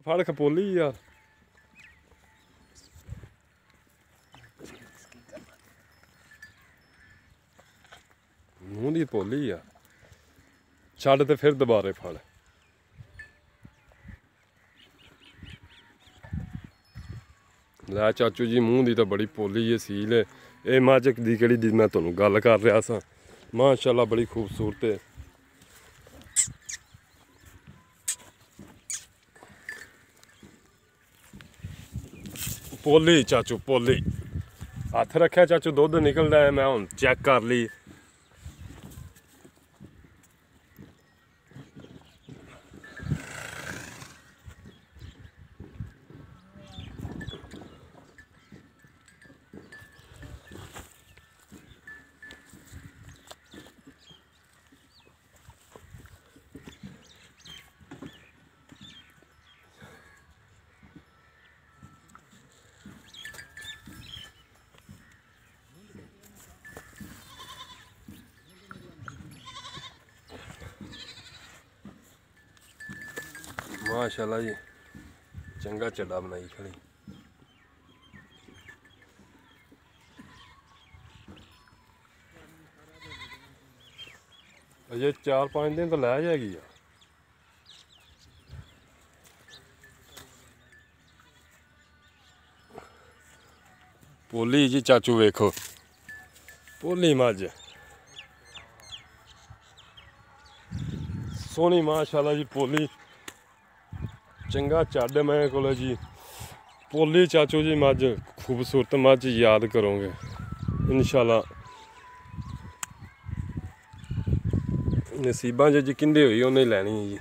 फड़ खपोली यार मूंह दी पोली यार छड़ ते फिर दोबारे फड़ लै चाचू जी मूंह दी तो बड़ी पोली है सील है ये मझ दी केड़ी दी मैं तुहानू गल कर रहा सा माशाअल्लाह बड़ी खूबसूरत है पोली चाचू पोली हथ रखा चाचू दुध निकलता है मैं हुण चेक कर ली माशाअल्लाह जी चंगा चड्डा बनाई खड़ी अजे 4-5 दिन तो लै जाएगी यार पोली जी चाचू वेखो पोली मझ सोहनी माशाअल्लाह जी पोली चंगा चढ़ मैं को जी पोली चाचू जी मझ खूबसूरत मझ याद करोगे इंशाअल्लाह नसीबां जी किंदे हुई उन्हें लैनी है जी।